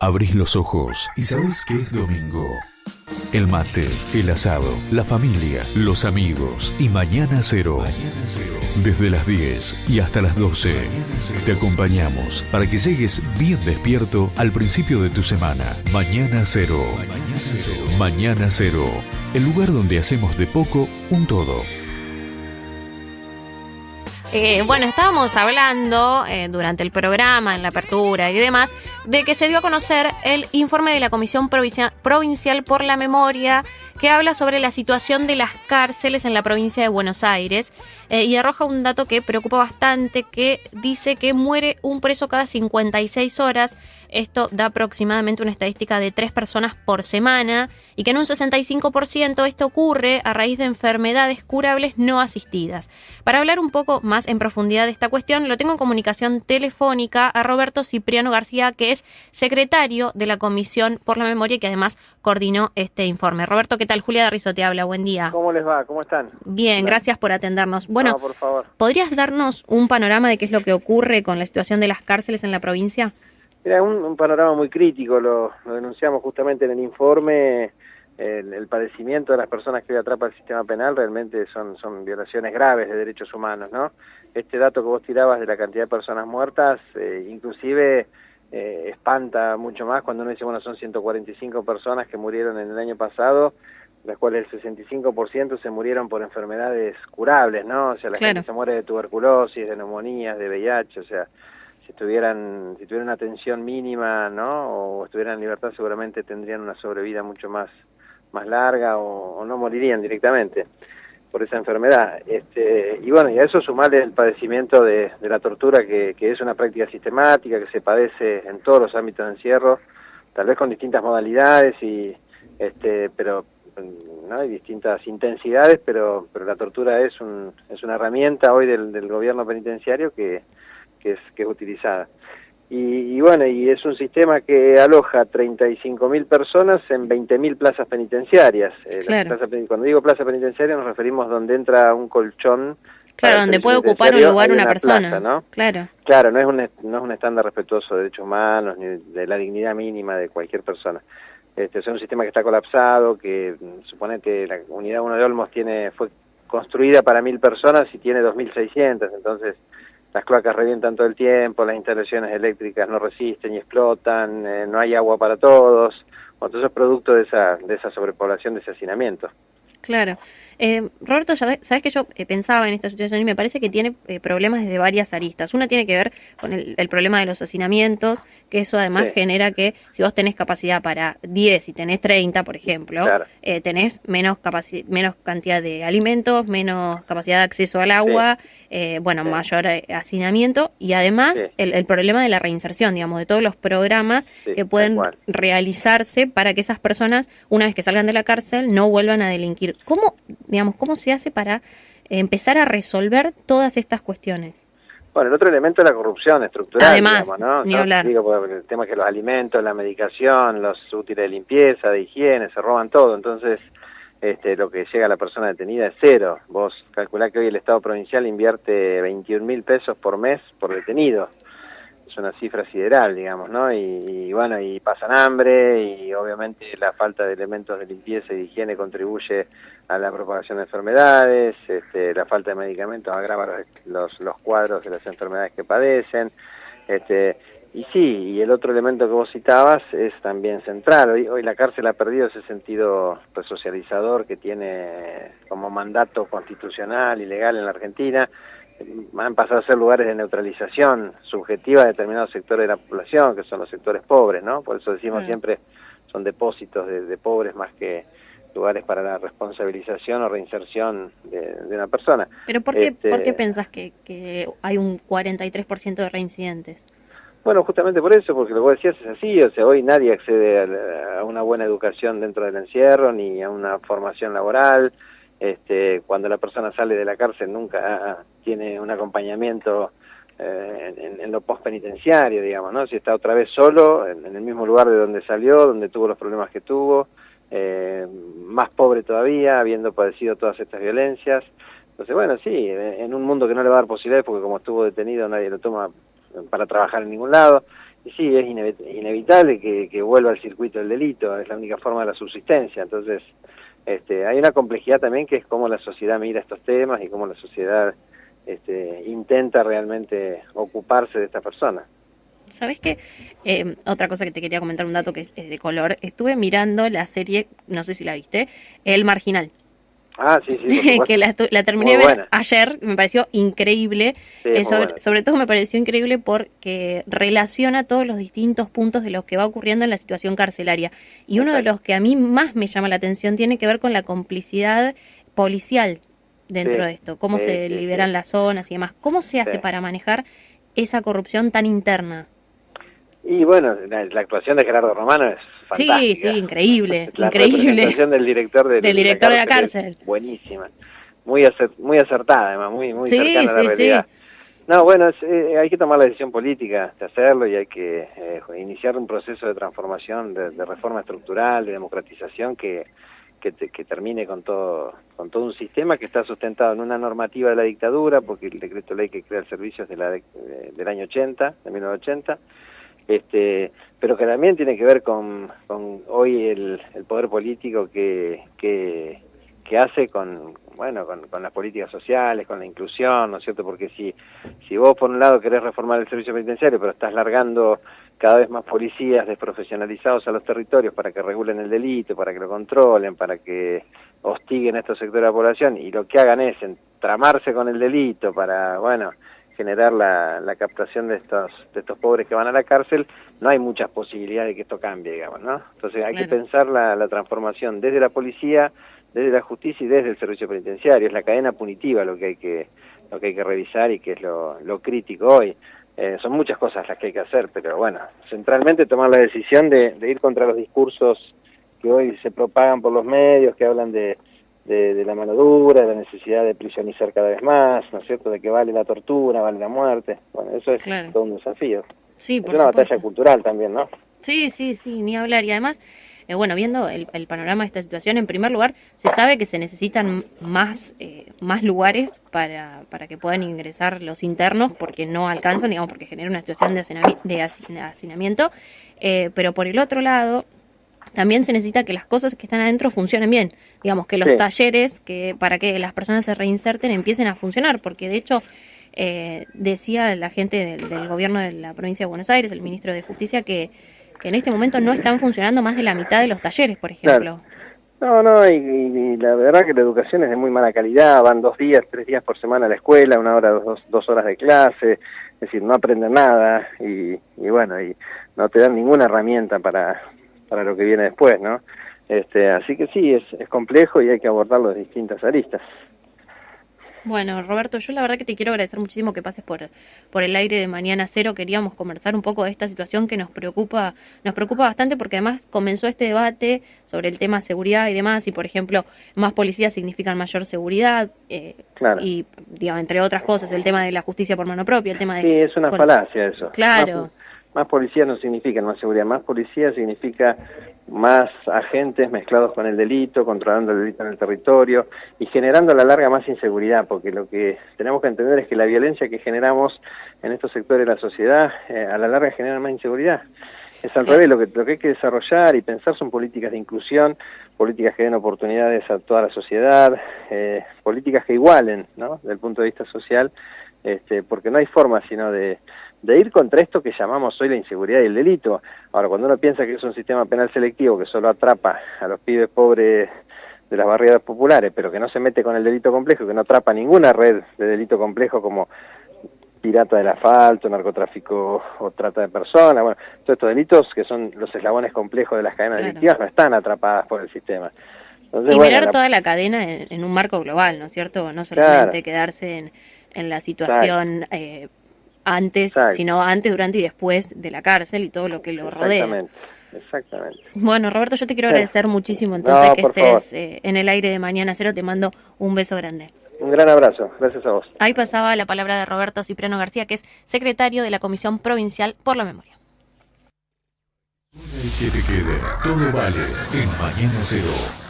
Abrís los ojos y sabés que es domingo. El mate, el asado, la familia, los amigos y Mañana Cero. Desde las 10 y hasta las 12 te acompañamos para que llegues bien despierto al principio de tu semana. Mañana Cero. Mañana Cero. El lugar donde hacemos de poco un todo. Bueno, estábamos hablando durante el programa, en la apertura y demás, de que se dio a conocer el informe de la Comisión Provincial por la Memoria, que habla sobre la situación de las cárceles en la provincia de Buenos Aires y arroja un dato que preocupa bastante, que dice que muere un preso cada 56 horas. Esto da aproximadamente una estadística de 3 personas por semana y que en un 65% esto ocurre a raíz de enfermedades curables no asistidas. Para hablar un poco más en profundidad de esta cuestión, lo tengo en comunicación telefónica a Roberto Cipriano García, que es secretario de la Comisión por la Memoria y que además coordinó este informe. Roberto, ¿qué tal? Julia D'Arrizo te habla, buen día. ¿Cómo les va? ¿Cómo están? Bien, gracias por atendernos. Bueno, no, por favor. ¿Podrías darnos un panorama de qué es lo que ocurre con la situación de las cárceles en la provincia? Mira, un panorama muy crítico, lo denunciamos justamente en el informe. El padecimiento de las personas que hoy atrapa el sistema penal realmente son violaciones graves de derechos humanos, ¿no? Este dato que vos tirabas de la cantidad de personas muertas, inclusive espanta mucho más cuando uno dice, bueno, son 145 personas que murieron en el año pasado, las cuales el 65% se murieron por enfermedades curables, ¿no? O sea, la gente se muere de tuberculosis, de neumonías, de VIH, o sea, si tuvieran una atención mínima, ¿no? O estuvieran en libertad, seguramente tendrían una sobrevida mucho más larga o no morirían directamente por esa enfermedad. Y bueno, y a eso sumarle el padecimiento de la tortura, que es una práctica sistemática que se padece en todos los ámbitos de encierro, tal vez con distintas modalidades pero no hay distintas intensidades, pero la tortura es una herramienta hoy del gobierno penitenciario que es utilizada. Y bueno, y es un sistema que aloja 35.000 personas en 20.000 plazas penitenciarias. Cuando digo plaza penitenciaria nos referimos donde entra un colchón. Claro, donde puede ocupar un lugar una persona. Plaza, ¿no? Claro, no es un estándar respetuoso de derechos humanos ni de la dignidad mínima de cualquier persona. Es un sistema que está colapsado, que suponete la unidad 1 de Olmos fue construida para 1.000 personas y tiene 2.600, entonces las cloacas revientan todo el tiempo, las instalaciones eléctricas no resisten y explotan, no hay agua para todos. Bueno, todo eso es producto de esa sobrepoblación, de ese hacinamiento. Claro. Roberto, sabes que yo pensaba en esta situación y me parece que tiene problemas desde varias aristas. Una tiene que ver con el problema de los hacinamientos, que eso además genera que si vos tenés capacidad para 10 y tenés 30, por ejemplo, tenés menos cantidad de alimentos, menos capacidad de acceso al agua, mayor hacinamiento y además el problema de la reinserción, digamos, de todos los programas que pueden realizarse para que esas personas, una vez que salgan de la cárcel, no vuelvan a delinquir. ¿Cómo se hace para empezar a resolver todas estas cuestiones? Bueno, el otro elemento es la corrupción estructural, además, digamos, ¿no? Ni hablar. Porque el tema es que los alimentos, la medicación, los útiles de limpieza, de higiene, se roban todo, entonces lo que llega a la persona detenida es cero. Vos calculá que hoy el Estado provincial invierte 21.000 pesos por mes por detenido. Es una cifra sideral, digamos, ¿no? Y bueno, y pasan hambre y obviamente la falta de elementos de limpieza y de higiene contribuye a la propagación de enfermedades, la falta de medicamentos agrava los cuadros de las enfermedades que padecen, y el otro elemento que vos citabas es también central. Hoy la cárcel ha perdido ese sentido resocializador que tiene como mandato constitucional y legal en la Argentina. Han pasado a ser lugares de neutralización subjetiva de determinados sectores de la población, que son los sectores pobres, ¿no? Por eso decimos siempre son depósitos de pobres más que lugares para la responsabilización o reinserción de una persona. ¿Pero por qué pensás que hay un 43% de reincidentes? Bueno, justamente por eso, porque lo que vos decías es así, o sea, hoy nadie accede a una buena educación dentro del encierro, ni a una formación laboral. Cuando la persona sale de la cárcel nunca tiene un acompañamiento en lo postpenitenciario, digamos, ¿no? Si está otra vez solo, en el mismo lugar de donde salió, donde tuvo los problemas que tuvo, más pobre todavía, habiendo padecido todas estas violencias. Entonces, bueno, sí, en un mundo que no le va a dar posibilidades, porque como estuvo detenido nadie lo toma para trabajar en ningún lado, y sí, es inevitable que vuelva al circuito del delito, es la única forma de la subsistencia. Entonces, hay una complejidad también que es cómo la sociedad mira estos temas y cómo la sociedad intenta realmente ocuparse de esta persona. ¿Sabés qué? Otra cosa que te quería comentar, un dato que es de color. Estuve mirando la serie, no sé si la viste, El Marginal. Ah, sí, por supuesto. Que la terminé de ver ayer, me pareció increíble. Sí, sobre todo me pareció increíble porque relaciona todos los distintos puntos de lo que va ocurriendo en la situación carcelaria. Y uno de los que a mí más me llama la atención tiene que ver con la complicidad policial dentro de esto. Cómo se liberan las zonas y demás. ¿Cómo se hace para manejar esa corrupción tan interna? Y bueno, la actuación de Gerardo Romano es fantástica. Sí, increíble, la increíble. La actuación del director de la cárcel. Buenísima. Muy acertada, además, muy cercana a la realidad. Sí. No, bueno, hay que tomar la decisión política de hacerlo y hay que iniciar un proceso de transformación, de reforma estructural, de democratización que termine con todo un sistema que está sustentado en una normativa de la dictadura, porque el decreto ley que crea el servicio es del año 80, de 1980, pero que también tiene que ver con hoy el poder político que hace con las políticas sociales, con la inclusión, ¿no es cierto? Porque si vos por un lado querés reformar el servicio penitenciario, pero estás largando cada vez más policías desprofesionalizados a los territorios para que regulen el delito, para que lo controlen, para que hostiguen a estos sectores de la población, y lo que hagan es entramarse con el delito para, generar la captación de estos pobres que van a la cárcel, no hay muchas posibilidades de que esto cambie, digamos, ¿no? Entonces hay que pensar la transformación desde la policía, desde la justicia y desde el servicio penitenciario. Es la cadena punitiva lo que hay que revisar y que es lo crítico hoy. Son muchas cosas las que hay que hacer, pero centralmente tomar la decisión de ir contra los discursos que hoy se propagan por los medios, que hablan de la mano dura, de la necesidad de prisionizar cada vez más, ¿no es cierto?, de que vale la tortura, vale la muerte. Bueno, eso es todo un desafío. Sí, es una batalla cultural también, ¿no? Sí, ni hablar. Y además, viendo el panorama de esta situación, en primer lugar, se sabe que se necesitan más lugares para que puedan ingresar los internos, porque no alcanzan, digamos, porque genera una situación de hacinamiento. Pero por el otro lado, también se necesita que las cosas que están adentro funcionen bien. Digamos, que los talleres, para que las personas se reinserten, empiecen a funcionar, porque de hecho, decía la gente del gobierno de la provincia de Buenos Aires, el ministro de Justicia, que en este momento no están funcionando más de la mitad de los talleres, por ejemplo. Claro. No, y la verdad que la educación es de muy mala calidad, van 2 días, 3 días por semana a la escuela, 1 hora, 2 horas de clase, es decir, no aprenden nada, y no te dan ninguna herramienta para lo que viene después, ¿no? Así que sí, es complejo y hay que abordarlo de distintas aristas. Bueno, Roberto, yo la verdad que te quiero agradecer muchísimo que pases por el aire de Mañana Cero. Queríamos conversar un poco de esta situación que nos preocupa bastante, porque además comenzó este debate sobre el tema seguridad y demás, y por ejemplo, más policías significan mayor seguridad, y digamos, entre otras cosas, el tema de la justicia por mano propia, el tema de... Sí, es una falacia eso. Claro. Más policía no significa más seguridad, más policía significa más agentes mezclados con el delito, controlando el delito en el territorio y generando a la larga más inseguridad, porque lo que tenemos que entender es que la violencia que generamos en estos sectores de la sociedad a la larga genera más inseguridad. Es al revés, lo que hay que desarrollar y pensar son políticas de inclusión, políticas que den oportunidades a toda la sociedad, políticas que igualen, ¿no?, desde el punto de vista social, porque no hay forma sino de ir contra esto que llamamos hoy la inseguridad y el delito. Ahora, cuando uno piensa que es un sistema penal selectivo que solo atrapa a los pibes pobres de las barriadas populares, pero que no se mete con el delito complejo, que no atrapa ninguna red de delito complejo como pirata del asfalto, narcotráfico o trata de personas, todos estos delitos que son los eslabones complejos de las cadenas delictivas no están atrapadas por el sistema. Entonces, y mirar toda la cadena en un marco global, ¿no es cierto? No solamente quedarse en la situación antes, sino antes, durante y después de la cárcel y todo lo que lo rodea. Exactamente. Bueno, Roberto, yo te quiero agradecer muchísimo entonces que estés en el aire de Mañana Cero. Te mando un beso grande. Un gran abrazo, gracias a vos. Ahí pasaba la palabra de Roberto Cipriano García, que es secretario de la Comisión Provincial por la Memoria. Que te quede, todo vale en Mañana Cero.